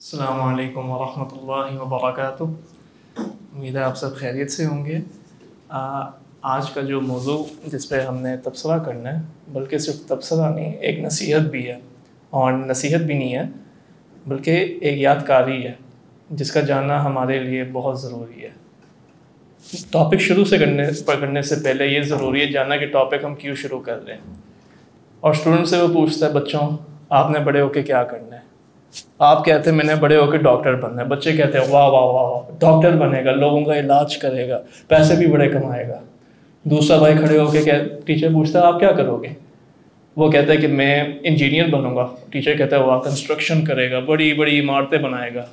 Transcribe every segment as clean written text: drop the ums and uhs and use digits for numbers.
السلام علیکم ورحمۃ اللہ وبرکاتہ. امید ہے آپ سب خیریت سے ہوں گے. آج کا جو موضوع جس پہ ہم نے تبصرہ کرنا ہے، بلکہ صرف تبصرہ نہیں، ایک نصیحت بھی ہے، اور نصیحت بھی نہیں ہے بلکہ ایک یادگاری ہے جس کا جاننا ہمارے لیے بہت ضروری ہے. ٹاپک شروع سے کرنے سے پہلے یہ ضروری ہے جاننا کہ ٹاپک ہم کیوں شروع کر رہے ہیں. اور اسٹوڈنٹ سے وہ پوچھتا ہے، بچوں آپ نے بڑے ہو کے کیا کرنا ہے؟ آپ کہتے ہیں میں نے بڑے ہو کے ڈاکٹر بننا ہے. بچے کہتے ہیں واہ واہ واہ واہ، ڈاکٹر بنے گا، لوگوں کا علاج کرے گا، پیسے بھی بڑے کمائے گا. دوسرا بھائی کھڑے ہو کے ٹیچر پوچھتا ہے آپ کیا کرو گے؟ وہ کہتا ہے کہ میں انجینئر بنوں گا. ٹیچر کہتا ہے واہ، کنسٹرکشن کرے گا، بڑی بڑی عمارتیں بنائے گا.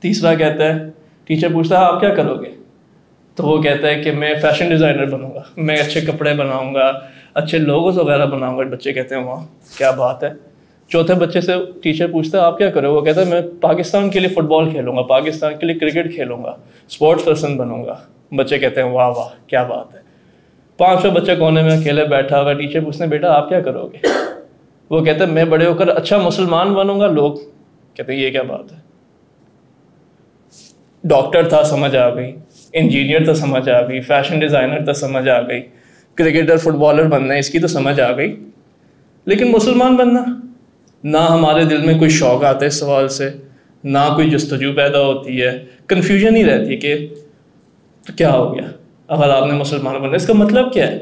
تیسرا کہتا ہے، ٹیچر پوچھتا ہے آپ کیا کرو گے؟ تو وہ کہتا ہے کہ میں فیشن ڈیزائنر بنوں گا، میں اچھے کپڑے بناؤں گا، اچھے لوگوز وغیرہ بناؤں گا. بچے کہتے ہیں واہ کیا بات ہے. چوتھے بچے سے ٹیچر پوچھتا ہے آپ کیا کرو؟ وہ کہتا ہے میں پاکستان کے لیے فٹ بال کھیلوں گا، پاکستان کے لیے کرکٹ کھیلوں گا، اسپورٹس پرسن بنوں گا. بچے کہتے ہیں واہ واہ کیا بات ہے. پانچواں بچہ کونے میں اکیلے بیٹھا ہوا، ٹیچر پوچھتے ہیں بیٹا آپ کیا کرو گے؟ وہ کہتا ہے میں بڑے ہو کر اچھا مسلمان بنوں گا. لوگ کہتے ہیں یہ کیا بات ہے. ڈاکٹر تھا سمجھ آ گئی، انجینئر تو سمجھ آ گئی، فیشن ڈیزائنر تو سمجھ آ گئی، کرکٹر فٹ بالر بننا ہے اس کی تو سمجھ آ گئی، لیکن مسلمان بننا نہ ہمارے دل میں کوئی شوق آتا ہے اس سوال سے، نہ کوئی جستجو پیدا ہوتی ہے. کنفیوژن ہی رہتی ہے کہ تو کیا ہو گیا اگر آپ نے مسلمان بننا، اس کا مطلب کیا ہے؟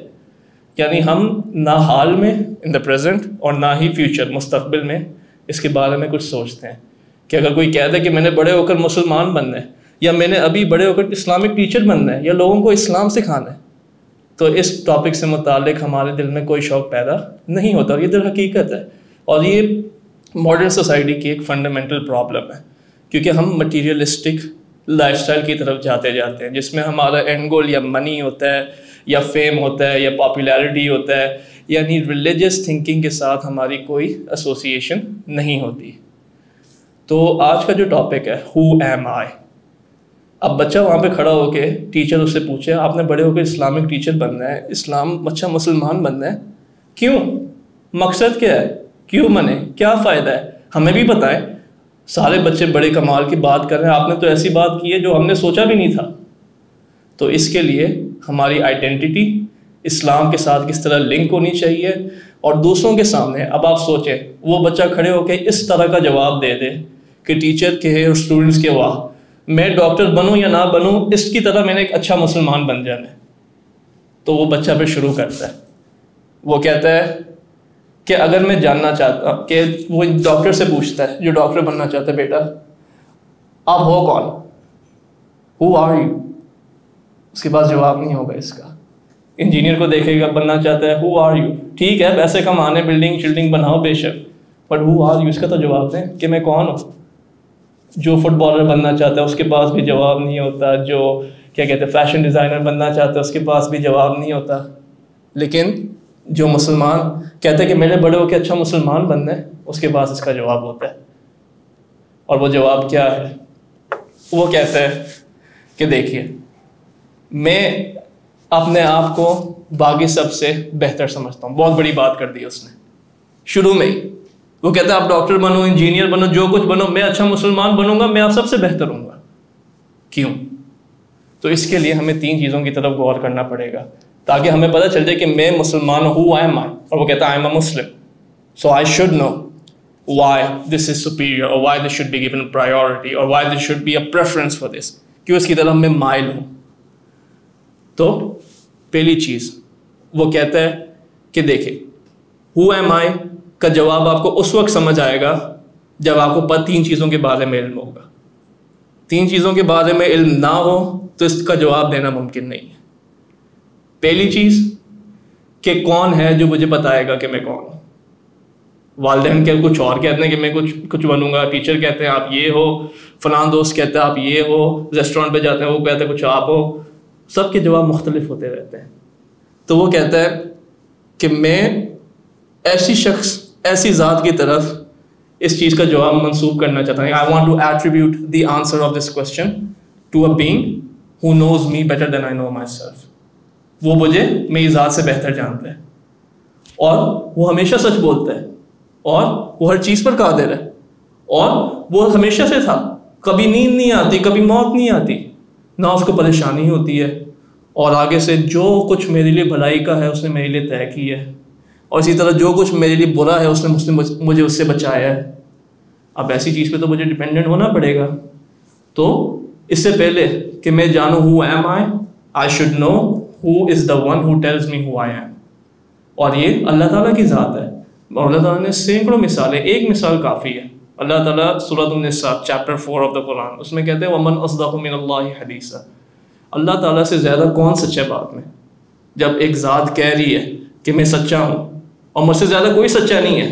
یعنی ہم نہ حال میں ان دا پریزنٹ اور نہ ہی فیوچر مستقبل میں اس کے بارے میں کچھ سوچتے ہیں کہ اگر کوئی کہہ دے کہ میں نے بڑے ہو کر مسلمان بننا ہے، یا میں نے ابھی بڑے ہو کر اسلامک ٹیچر بننا ہے، یا لوگوں کو اسلام سکھانا ہے، تو اس ٹاپک سے متعلق ہمارے دل میں کوئی شوق پیدا نہیں ہوتا. اور یہ در حقیقت ہے، اور یہ ماڈرن سوسائٹی کی ایک فنڈامنٹل پرابلم ہے، کیونکہ ہم مٹیریلسٹک لائف سٹائل کی طرف جاتے ہیں جس میں ہمارا اینڈ گول یا منی ہوتا ہے، یا فیم ہوتا ہے، یا پاپولیرٹی ہوتا ہے. یعنی ریلیجس تھنکنگ کے ساتھ ہماری کوئی ایسوسیشن نہیں ہوتی. تو آج کا جو ٹاپک ہے ہو ایم آئی. اب بچہ وہاں پہ کھڑا ہو کے ٹیچر اس سے پوچھے آپ نے بڑے ہو کے اسلامک ٹیچر بننا ہے، اسلام اچھا مسلمان بننا ہے، کیوں؟ مقصد کیا ہے؟ کیوں بنے؟ کیا فائدہ ہے؟ ہمیں بھی بتائیں. سارے بچے بڑے کمال کی بات کر رہے ہیں، آپ نے تو ایسی بات کی ہے جو ہم نے سوچا بھی نہیں تھا. تو اس کے لیے ہماری آئیڈینٹی اسلام کے ساتھ کس طرح لنک ہونی چاہیے. اور دوسروں کے سامنے اب آپ سوچیں، وہ بچہ کھڑے ہو کے اس طرح کا جواب دے دے کہ ٹیچر کے اور اسٹوڈنٹس کے واہ میں ڈاکٹر بنوں یا نہ بنوں، اس کی طرح میں نے ایک اچھا مسلمان بن جانا ہے. تو وہ بچہ پھر شروع کرتا ہے، وہ کہتا ہے کہ اگر میں جاننا چاہتا ہوں، کہ وہ ڈاکٹر سے پوچھتا ہے جو ڈاکٹر بننا چاہتا ہے، بیٹا آپ ہو کون؟ Who are you? اس کے پاس جواب نہیں ہوگا اس کا. انجینئر کو دیکھے گا، بننا چاہتا ہے، ہو آر یو؟ ٹھیک ہے پیسے کمانے، بلڈنگ شلڈنگ بناؤ بے شک، بٹ ہو آر یو اس کا تو جواب دیں کہ میں کون ہوں. جو فٹ بالر بننا چاہتا ہے اس کے پاس بھی جواب نہیں ہوتا، جو کیا کہتے ہیں فیشن ڈیزائنر بننا چاہتا ہے اس کے پاس بھی جواب نہیں ہوتا. لیکن جو مسلمان کہتا ہے کہ میں نے بڑے ہو کے اچھا مسلمان بننا ہے، اس کے پاس اس کا جواب ہوتا ہے. اور وہ جواب کیا ہے؟ وہ کہتا ہے کہ دیکھیے میں اپنے آپ کو باقی سب سے بہتر سمجھتا ہوں. بہت بڑی بات کر دی اس نے شروع میں ہی. وہ کہتا ہے آپ ڈاکٹر بنو، انجینئر بنو، جو کچھ بنو، میں اچھا مسلمان بنوں گا، میں آپ سب سے بہتر ہوں گا. کیوں؟ تو اس کے لیے ہمیں 3 چیزوں کی طرف غور کرنا پڑے گا تاکہ ہمیں پتہ چل جائے کہ میں مسلمان ہوں. Who am I؟ اور وہ کہتا ہے I am a Muslim, so I should know why this is superior or why this should be given priority or why there should be a preference for this. کیوں اس کی طرف میں مائل ہوں. تو پہلی چیز وہ کہتا ہے کہ دیکھیں Who am I کا جواب آپ کو اس وقت سمجھ آئے گا جب آپ کو 3 چیزوں کے بارے میں علم ہوگا. 3 چیزوں کے بارے میں علم نہ ہو تو اس کا جواب دینا ممکن نہیں ہے. پہلی چیز کہ کون ہے جو مجھے بتائے گا کہ میں کون ہوں. والدین کے کچھ اور کہتے ہیں کہ میں کچھ بنوں گا، ٹیچر کہتے ہیں آپ یہ ہو، فلاں دوست کہتے ہیں آپ یہ ہو، ریسٹورینٹ پہ جاتے ہیں وہ کہتے ہیں کچھ آپ ہو. سب کے جواب مختلف ہوتے رہتے ہیں. تو وہ کہتا ہے کہ میں ایسی شخص، ایسی ذات کی طرف اس چیز کا جواب منسوب کرنا چاہتا ہوں. I want to attribute the answer of this question to a being who knows me better than I know myself. وہ مجھے میری ذات سے بہتر جانتا ہے، اور وہ ہمیشہ سچ بولتا ہے، اور وہ ہر چیز پر قادر ہے، اور وہ ہمیشہ سے تھا، کبھی نیند نہیں آتی، کبھی موت نہیں آتی، نہ اس کو پریشانی ہوتی ہے، اور آگے سے جو کچھ میرے لیے بھلائی کا ہے اس نے میرے لیے طے کی ہے، اور اسی طرح جو کچھ میرے لیے برا ہے اس نے مجھے اس سے بچایا ہے۔ اب ایسی چیز پہ تو مجھے ڈیپینڈنٹ ہونا پڑے گا۔ تو اس سے پہلے کہ میں جانوں who am I should know who is the one who tells me who I am۔ اور یہ اللہ تعالیٰ کی ذات ہے، اور اللہ تعالیٰ نے سینکڑوں مثالیں، ایک مثال کافی ہے۔ اللہ تعالیٰ سورۃ النساء چیپٹر 4 آف دا قرآن، اس میں کہتے ہیں وَمَنْ أَصْدَقُ مِنَ اللَّهِ حَدِيثًا، اللہ تعالیٰ سے زیادہ کون سچا بات میں؟ جب ایک ذات کہہ رہی ہے کہ میں سچا ہوں اور مجھ سے زیادہ کوئی سچا نہیں ہے،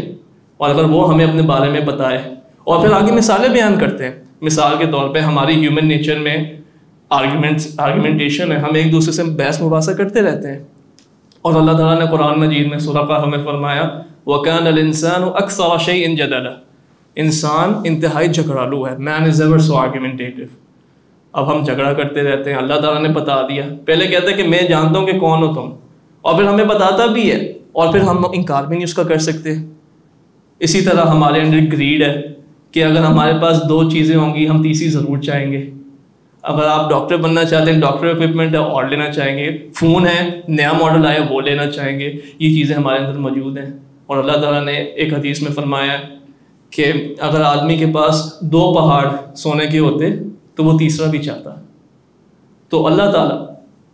اور اگر وہ ہمیں اپنے بارے میں بتائے، اور پھر آگے مثالیں بیان کرتے ہیں۔ مثال کے طور پہ ہماری ہیومن نیچر میں آرگومنٹیشن ہے، ہم ایک دوسرے سے بحث مباحثہ کرتے رہتے ہیں، اور اللہ تعالیٰ نے قرآن مجید میں سورہ قاف میں فرمایا وَكَانَ الْإِنسَانُ أَكْثَرَ شَيْءٍ جَدَلًا، انسان انتہائی جھگڑالو ہے، man is ever so argumentative۔ اب ہم جھگڑا کرتے رہتے ہیں، اللہ تعالیٰ نے بتا دیا، پہلے کہتا ہے کہ میں جانتا ہوں کہ کون ہو تم، اور پھر ہمیں بتاتا بھی ہے، اور پھر ہم انکار بھی نہیں اس کا کر سکتے۔ اسی طرح ہمارے اندر گریڈ ہے کہ اگر ہمارے پاس 2 چیزیں ہوں گی ہم تیسری ضرور چاہیں گے۔ اگر آپ ڈاکٹر بننا چاہتے ہیں، ڈاکٹر اکوپمنٹ ہے اور لینا چاہیں گے، فون ہے نیا ماڈل آیا وہ لینا چاہیں گے، یہ چیزیں ہمارے اندر موجود ہیں۔ اور اللہ تعالیٰ نے ایک حدیث میں فرمایا کہ اگر آدمی کے پاس 2 پہاڑ سونے کے ہوتے تو وہ تیسرا بھی چاہتا۔ تو اللہ تعالیٰ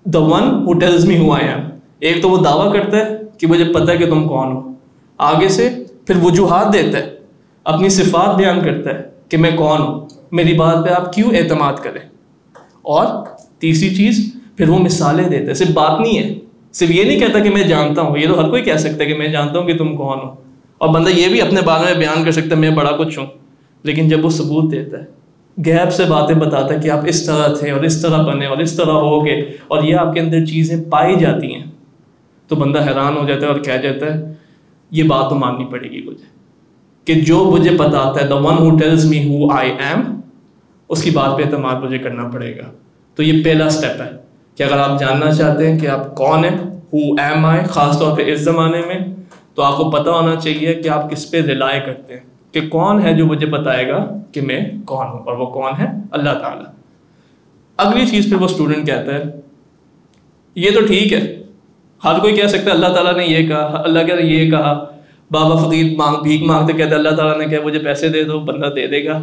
the one who tells me who I am، ایک تو وہ دعویٰ کرتا ہے کہ مجھے پتہ ہے کہ تم کون ہو، آگے سے پھر وجوہات دیتا ہے، اپنی صفات بیان کرتا ہے کہ میں کون ہوں، میری بات پہ آپ کیوں اعتماد کریں، اور تیسری چیز پھر وہ مثالیں دیتا ہے۔ صرف بات نہیں ہے، صرف یہ نہیں کہتا کہ میں جانتا ہوں، یہ تو ہر کوئی کہہ سکتا ہے کہ میں جانتا ہوں کہ تم کون ہو، اور بندہ یہ بھی اپنے بارے میں بیان کر سکتا ہے میں بڑا کچھ ہوں، لیکن جب وہ ثبوت دیتا ہے، غیب سے باتیں بتاتا ہے کہ آپ اس طرح تھے اور اس طرح بنے اور اس طرح ہو گے، اور یہ آپ کے اندر چیزیں پائی جاتی ہیں، تو بندہ حیران ہو جاتا ہے اور کہہ جاتا ہے یہ بات تو ماننی پڑے گی مجھے، کہ جو مجھے بتاتا ہے the one who tells me who I am، اس کی بات پہ اعتماد مجھے کرنا پڑے گا۔ تو یہ پہلا سٹیپ ہے کہ اگر آپ جاننا چاہتے ہیں کہ آپ کون ہیں، who am I، خاص طور پہ اس زمانے میں، تو آپ کو پتہ ہونا چاہیے کہ آپ کس پہ ریلائی کرتے ہیں، کہ کون ہے جو مجھے بتائے گا کہ میں کون ہوں، اور وہ کون ہے؟ اللہ تعالیٰ۔ اگلی چیز پہ وہ اسٹوڈنٹ کہتا ہے یہ تو ٹھیک ہے، ہر کوئی کہہ سکتا ہے اللہ تعالیٰ نے یہ کہا، اللہ کہتا ہے یہ کہا، بابا فقیر بھیک مانگتے کہتے اللہ تعالیٰ نے کہا مجھے پیسے دے دو، بندہ دے دے گا،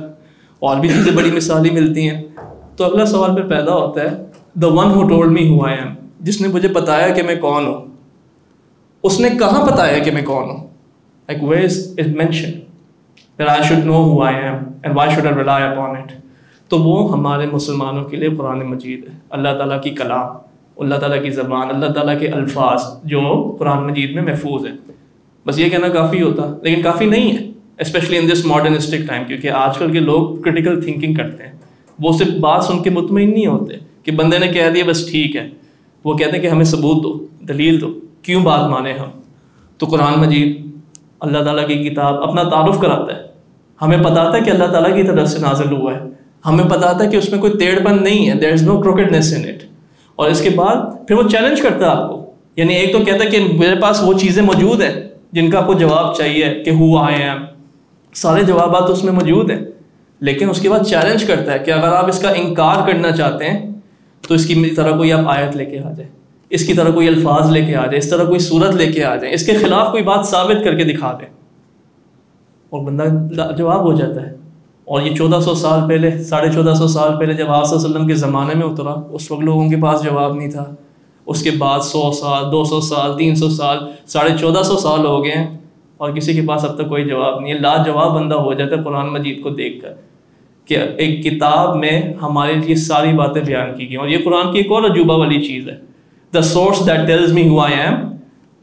اور بھی چیزیں بڑی مثالیں ملتی ہیں۔ تو اگلا سوال پھر پیدا ہوتا ہے the one who told me who I am، جس نے مجھے بتایا کہ میں کون ہوں، اس نے کہاں بتایا کہ میں کون ہوں؟ like where is it mentioned that I should know who I am and why should I rely upon it؟ تو وہ ہمارے مسلمانوں کے لیے قرآن مجید ہے، اللہ تعالیٰ کی کلام، اللہ تعالیٰ کی زبان، اللہ تعالیٰ کے الفاظ جو قرآن مجید میں محفوظ ہے۔ بس یہ کہنا کافی ہوتا، لیکن کافی نہیں ہے، especially in this modernistic time, کیونکہ آج کل کے لوگ کرٹیکل تھنکنگ کرتے ہیں، وہ صرف بات سن کے مطمئن نہیں ہوتے کہ بندے نے کہہ دیا بس ٹھیک ہے، وہ کہتے ہیں کہ ہمیں ثبوت دو، دلیل دو، کیوں بات مانے ہم۔ تو قرآن مجید اللہ تعالیٰ کی کتاب اپنا تعارف کراتا ہے، ہمیں بتاتا ہے کہ اللہ تعالیٰ کی طرف سے نازل ہوا ہے، ہمیں بتاتا ہے کہ اس میں کوئی ٹیڑھ پن نہیں ہے، there is no crookedness in it، اور اس کے بعد پھر وہ چیلنج کرتا ہے آپ کو، یعنی ایک تو کہتا ہے کہ میرے پاس وہ چیزیں موجود ہیں جن کا آپ کو جواب چاہیے کہ who I am، سارے جوابات اس میں موجود ہیں، لیکن اس کے بعد چیلنج کرتا ہے کہ اگر آپ اس کا انکار کرنا چاہتے ہیں تو اس کی طرح کوئی آپ آیت لے کے آ جائیں، اس کی طرح کوئی الفاظ لے کے آ جائیں، اس طرح کوئی صورت لے کے آ جائیں، اس کے خلاف کوئی بات ثابت کر کے دکھا دیں، اور بندہ جواب ہو جاتا ہے۔ اور یہ 1400 سال پہلے، 1450 سال پہلے جب آپ صلی اللہ علیہ وسلم کے زمانے میں اترا، اس وقت لوگوں کے پاس جواب نہیں تھا، اس کے بعد 100 سال 200 سال 300 سال 1450 سال ہو گئے ہیں اور کسی کے پاس اب تک کوئی جواب نہیں ہے۔ لاجواب بندہ ہو جاتا ہے قرآن مجید کو دیکھ کر کہ ایک کتاب میں ہمارے لیے ساری باتیں بیان کی گئی، اور یہ قرآن کی ایک اور عجوبہ والی چیز ہے، the source that tells me who I am،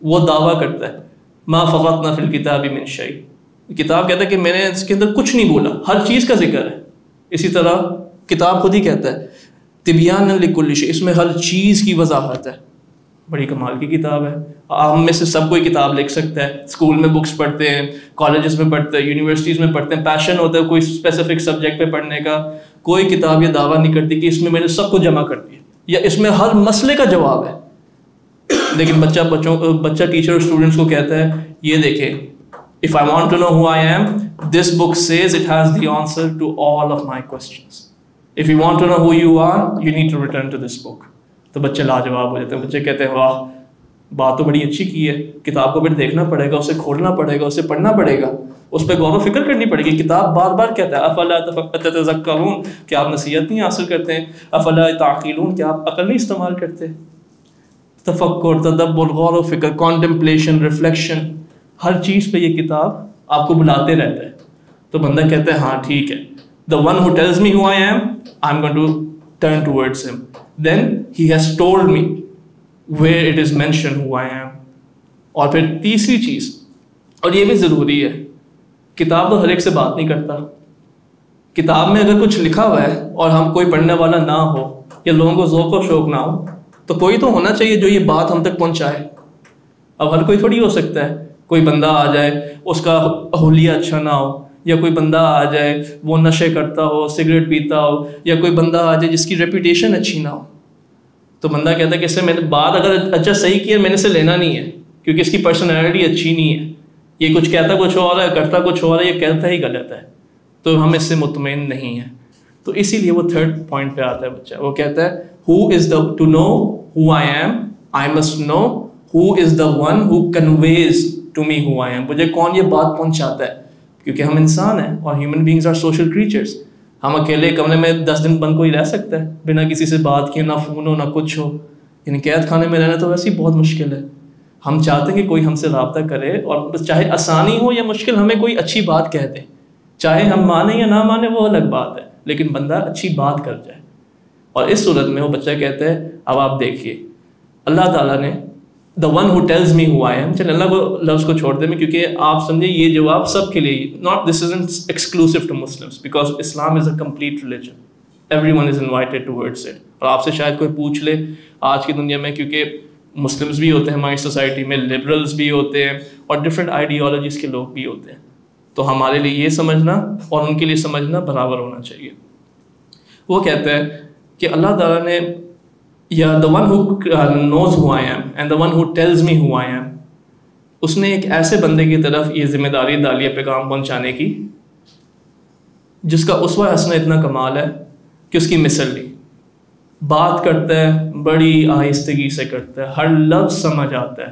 وہ دعویٰ کرتا ہے ما فرطنا فی الکتاب من شیء، کتاب کہتا ہے کہ میں نے اس کے اندر کچھ نہیں بولا، ہر چیز کا ذکر ہے۔ اسی طرح کتاب خود ہی کہتا ہے تبیانا لکل شیء، اس میں ہر چیز کی وضاحت ہے، بڑی کمال کی کتاب ہے۔ ہم میں سے سب کوئی کتاب لکھ سکتا ہے، اسکول میں بکس پڑھتے ہیں، کالجز میں پڑھتے ہیں، یونیورسٹیز میں پڑھتے ہیں، پیشن ہوتا ہے کوئی اسپیسیفک سبجیکٹ پہ پڑھنے کا، کوئی کتاب یہ دعویٰ نہیں کرتی کہ اس میں نے سب کو جمع کر دیا یا اس میں ہر مسئلے کا جواب ہے، لیکن بچہ ٹیچر اور اسٹوڈنٹس کو کہتا ہے یہ دیکھیں if I want to know who I am This book says it has the answer to all of my questions. If you want to know who you are, you need to return to this book. تو بچے لاجواب ہو جاتے ہیں. بچے کہتے ہیں واہ بات تو بڑی اچھی کی ہے, کتاب کو پھر دیکھنا پڑے گا, اسے کھولنا پڑے گا, اسے پڑھنا پڑے گا, اس پہ غور و فکر کرنی پڑے گی. کتاب بار بار کہتا ہے افلا تتذکرون, کہ آپ نصیحت نہیں حاصل کرتے ہیں, افلا تعقلون, کہ آپ عقل نہیں استعمال کرتے. تفکر, تدبر, غور و فکر, کانٹمپلیشن, ریفلیکشن, ہر چیز پہ یہ کتاب آپ کو بلاتے رہتا ہے. تو بندہ کہتا ہے ہاں ٹھیک ہے, the one who tells me who I am, I'm going to turn towards him. Then he has told me where it is mentioned who I am. اور پھر تیسری چیز, اور یہ بھی ضروری ہے, کتاب تو ہر ایک سے بات نہیں کرتا. کتاب میں اگر کچھ لکھا ہوا ہے اور ہم کوئی پڑھنے والا نہ ہو یا لوگوں کو ذوق و شوق نہ ہو, تو کوئی تو ہونا چاہیے جو یہ بات ہم تک پہنچائے. اب ہر کوئی تھوڑی ہو سکتا ہے, کوئی بندہ آ جائے اس کا حلیہ اچھا نہ ہو, یا کوئی بندہ آ جائے وہ نشے کرتا ہو, سگریٹ پیتا ہو, یا کوئی بندہ آ جائے جس کی ریپوٹیشن اچھی نہ ہو. تو بندہ کہتا ہے کہ اس سے میں نے بات اگر اچھا صحیح کیا میں نے اسے لینا نہیں ہے, کیونکہ اس کی پرسنالٹی اچھی نہیں ہے, یہ کچھ کہتا کچھ اور ہے, کرتا کچھ اور ہے, یہ کہتا ہی غلط ہے, تو ہم اس سے مطمئن نہیں ہیں. تو اسی لیے وہ تھرڈ پوائنٹ پہ آتا ہے بچہ, وہ کہتا ہے who is the to know who I am, I must know who is the one who conveys to me who I am. مجھے کون یہ بات پہنچاتا ہے, کیونکہ ہم انسان ہیں اور human beings are social creatures. ہم اکیلے کمرے میں 10 دن بند کوئی رہ سکتا ہے بنا کسی سے بات کیے, نہ فون ہو نہ کچھ ہو. یعنی قید خانے میں رہنا تو ویسے ہی بہت مشکل ہے. ہم چاہتے ہیں کہ کوئی ہم سے رابطہ کرے, اور چاہے آسانی ہو یا مشکل ہمیں کوئی اچھی بات کہہ دے, چاہے ہم مانیں یا نہ مانیں وہ الگ بات ہے, لیکن بندہ اچھی بات کر جائے. اور اس صورت میں وہ بچہ کہتا ہے اب آپ دیکھیے اللہ تعالیٰ نے the one who tells me who I am, چلے اللہ کو لفظ کو چھوڑ دیں میں, کیونکہ آپ سمجھے یہ جواب سب کے لیے, not this isn't exclusive to Muslims because Islam is a complete religion, everyone is invited towards it. اور آپ سے شاید کوئی پوچھ لے آج کی دنیا میں, کیونکہ مسلمس بھی ہوتے ہیں ہماری سوسائٹی میں, لبرلز بھی ہوتے ہیں, اور ڈفرینٹ آئیڈیالوجیز کے لوگ بھی ہوتے ہیں, تو ہمارے لیے یہ سمجھنا اور ان کے لیے سمجھنا برابر ہونا چاہیے. وہ کہتا ہے کہ اللہ تعالیٰ نے یا the one who knows who I am and the one who tells me who I am, اس نے ایک ایسے بندے کی طرف یہ ذمہ داری ڈالی ہے پیغام پہنچانے کی جس کا اسوہ حسنہ اتنا کمال ہے کہ اس کی مثل لی. بات کرتا ہے بڑی آہستگی سے کرتا ہے, ہر لفظ سمجھ آتا ہے,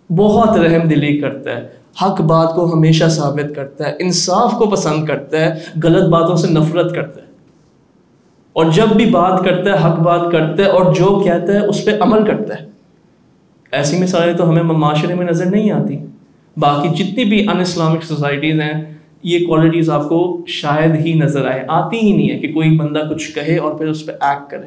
بہت رحم دلی کرتا ہے, حق بات کو ہمیشہ ثابت کرتا ہے, انصاف کو پسند کرتا ہے, غلط باتوں سے نفرت کرتا ہے, اور جب بھی بات کرتا ہے حق بات کرتا ہے, اور جو کہتا ہے اس پہ عمل کرتا ہے. ایسی مثالیں تو ہمیں معاشرے میں نظر نہیں آتی. باقی جتنی بھی ان اسلامک سوسائٹیز ہیں یہ کوالٹیز آپ کو شاید ہی نظر آئے, آتی ہی نہیں ہے کہ کوئی بندہ کچھ کہے اور پھر اس پہ ایکٹ کرے.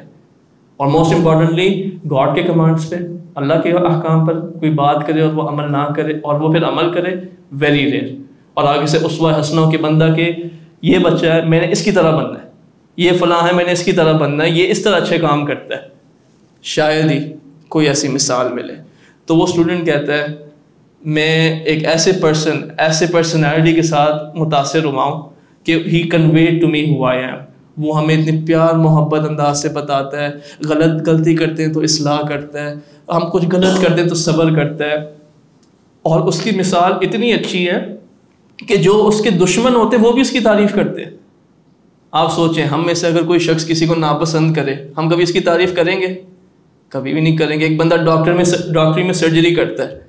اور موسٹ امپورٹنٹلی گاڈ کے کمانڈس پہ, اللہ کے احکام پر کوئی بات کرے اور وہ عمل نہ کرے, اور وہ پھر عمل کرے, ویری ریئر. اور آگے سے اسوہ حسنہ کے بندہ کہ یہ بچہ ہے میں نے اس کی طرح بننا ہے, یہ فلاں ہے میں نے اس کی طرح بننا ہے, یہ اس طرح اچھے کام کرتا ہے, شاید ہی کوئی ایسی مثال ملے. تو وہ اسٹوڈنٹ کہتا ہے میں ایک ایسے پرسنالٹی کے ساتھ متاثر ہوا ہوں کہ he conveyed to me who I am. وہ ہمیں اتنی پیار محبت انداز سے بتاتا ہے, غلطی کرتے ہیں تو اصلاح کرتا ہے, ہم کچھ غلط کرتے ہیں تو صبر کرتا ہے. اور اس کی مثال اتنی اچھی ہے کہ جو اس کے دشمن ہوتے ہیں وہ بھی اس کی تعریف کرتے ہیں. آپ سوچیں ہم میں سے اگر کوئی شخص کسی کو ناپسند کرے, ہم کبھی اس کی تعریف کریں گے؟ کبھی بھی نہیں کریں گے. ایک بندہ ڈاکٹری میں سرجری کرتا ہے,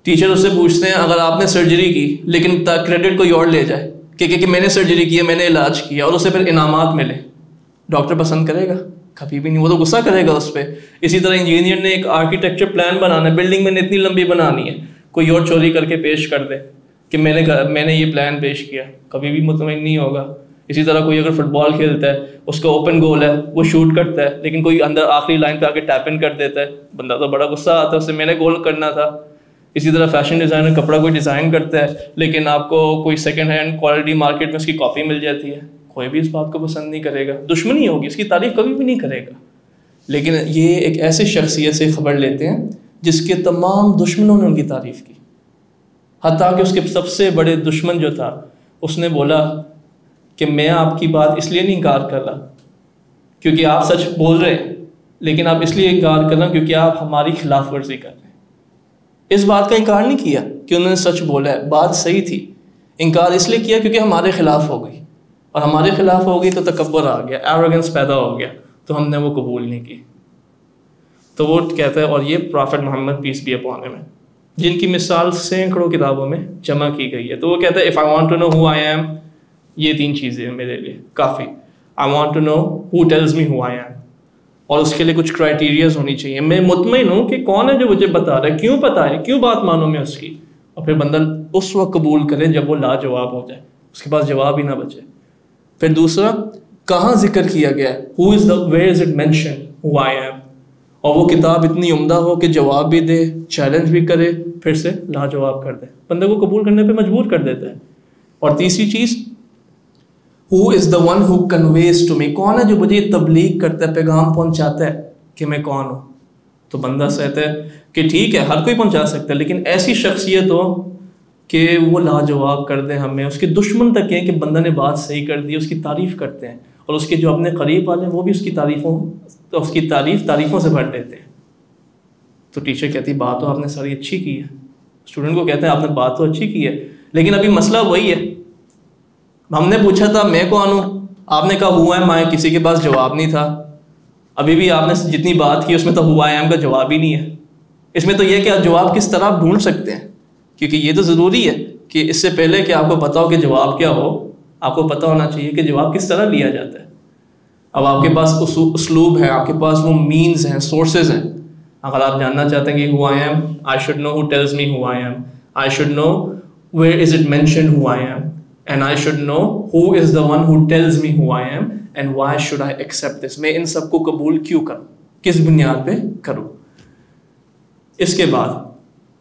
ٹیچر اس سے پوچھتے ہیں اگر آپ نے سرجری کی لیکن کریڈٹ کوئی اور لے جائے کہ میں نے سرجری کی ہے, میں نے علاج کیا, اور اسے پھر انعامات ملے, ڈاکٹر پسند کرے گا؟ کبھی بھی نہیں, وہ تو غصہ کرے گا اس پہ. اسی طرح انجینئر نے ایک آرکیٹیکچر پلان بنانا ہے, بلڈنگ میں نے اتنی لمبی بنانی ہے, کوئی اور چوری کر کے پیش کر دے کہ میں نے یہ پلان پیش کیا, کبھی بھی مطمئن نہیں ہوگا. اسی طرح کوئی اگر فٹ بال کھیلتا ہے, اس کا اوپن گول ہے, وہ شوٹ کرتا ہے, لیکن کوئی اندر آخری لائن پہ آ کے ٹیپ ان کر دیتا ہے, بندہ تو بڑا غصہ آتا ہے اسے, میں نے گول کرنا تھا. اسی طرح فیشن ڈیزائنر کپڑا کوئی ڈیزائن کرتا ہے, لیکن آپ کو کوئی سیکنڈ ہینڈ کوالٹی مارکیٹ میں اس کی کاپی مل جاتی ہے, کوئی بھی اس بات کو پسند نہیں کرے گا, دشمنی ہوگی, اس کی تعریف کبھی بھی نہیں کرے گا. لیکن یہ ایک ایسے شخصیت سے خبر لیتے ہیں جس کے تمام دشمنوں نے ان کی تعریف کی, حتیٰ کہ اس کے سب سے بڑے دشمن جو تھا اس نے بولا کہ میں آپ کی بات اس لیے نہیں انکار کر رہا کیونکہ آپ سچ بول رہے ہیں, لیکن آپ اس لیے انکار کر رہے ہیں کیونکہ آپ ہماری خلاف ورزی کر رہے ہیں. اس بات کا انکار نہیں کیا کہ انہوں نے سچ بولا ہے, بات صحیح تھی. انکار اس لیے کیا کیونکہ ہمارے خلاف ہو گئی، اور ہمارے خلاف ہو گئی تو تکبر آ گیا، ایروگنس پیدا ہو گیا، تو ہم نے وہ قبول نہیں کی۔ تو وہ کہتا ہے، اور یہ prophet Muhammad peace be upon him ہے، جن کی مثال سینکڑوں کتابوں میں جمع کی گئی ہے، تو وہ کہتا ہے if I want to know who I am, یہ 3 چیزیں ہیں میرے لیے کافی۔ I want to know who tells me who I am, اور اس کے لیے کچھ کرائٹیریاز ہونی چاہیے، میں مطمئن ہوں کہ کون ہے جو مجھے بتا رہا ہے، کیوں پتا ہے، کیوں بات مانوں میں اس کی، اور پھر بندہ اس وقت قبول کرے جب وہ لاجواب ہو جائے، اس کے پاس جواب ہی نہ بچے۔ پھر دوسرا، کہاں ذکر کیا گیا ہے، who is the where is it mentioned who I am، اور وہ کتاب اتنی عمدہ ہو کہ جواب بھی دے، چیلنج بھی کرے، پھر سے لاجواب کر دے، بندے کو قبول کرنے پہ مجبور کر دیتا ہے۔ اور تیسری چیز، who is the one who conveys to me، کون ہے جو مجھے تبلیغ کرتا ہے، پیغام پہنچاتا ہے کہ میں کون ہوں۔ تو بندہ کہتا ہے کہ ٹھیک ہے ہر کوئی پہنچا سکتا ہے، لیکن ایسی شخصیت ہو کہ وہ لاجواب کر دے ہمیں، اس کے دشمن تک ہیں کہ بندہ نے بات صحیح کر دی، اس کی تعریف کرتے ہیں، اور اس کے جو اپنے قریب والے ہیں وہ بھی اس کی تعریفوں سے بھر دیتے ہیں۔ تو ٹیچر کہتی بات تو آپ نے ساری اچھی کی ہے، اسٹوڈنٹ کو کہتے ہیں آپ نے بات تو اچھی کی ہے، لیکن ابھی مسئلہ وہی ہے، ہم نے پوچھا تھا میں کون ہوں، آپ نے کہا ہوا ہے میں، کسی کے پاس جواب نہیں تھا، ابھی بھی آپ نے جتنی بات کی اس میں تو ہوا ہے کا جواب ہی نہیں ہے۔ اس میں تو یہ کہ آپ جواب کس طرح آپ ڈھونڈ سکتے ہیں، کیونکہ یہ تو ضروری ہے کہ اس سے پہلے کہ آپ کو پتا ہو کہ جواب کیا ہو، آپ کو پتہ ہونا چاہیے کہ جواب کس طرح لیا جاتا ہے۔ اب آپ کے پاس اسلوب ہے، آپ کے پاس وہ مینز ہیں، سورسز ہیں۔ اگر آپ جاننا چاہتے ہیں کہ who I am, I should know who tells me who I am, I should know where is it mentioned who I am, and I should know who is the one who tells me who I am and why should I accept this، میں ان سب کو قبول کیوں کروں، کس بنیاد پہ کروں۔ اس کے بعد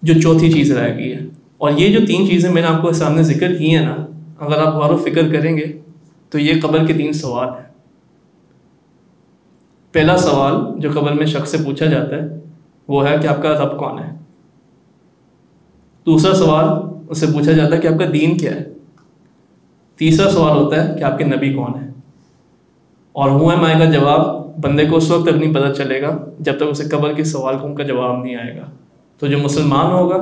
جو چوتھی چیز رہ گئی ہے، اور یہ جو 3 چیزیں میں نے آپ کو سامنے ذکر کی ہیں نا، اگر آپ غور و فکر کریں گے تو یہ قبر کے 3 سوال ہیں۔ پہلا سوال جو قبر میں شخص سے پوچھا جاتا ہے وہ ہے کہ آپ کا رب کون ہے۔ دوسرا سوال اس سے پوچھا جاتا ہے کہ آپ کا دین کیا ہے۔ تیسرا سوال ہوتا ہے کہ آپ کے نبی کون ہے۔ اور ہو ایم آئی کا جواب بندے کو اس وقت تک نہیں پتہ چلے گا جب تک اسے قبر کے سوال کا جواب نہیں آئے گا۔ تو جو مسلمان ہوگا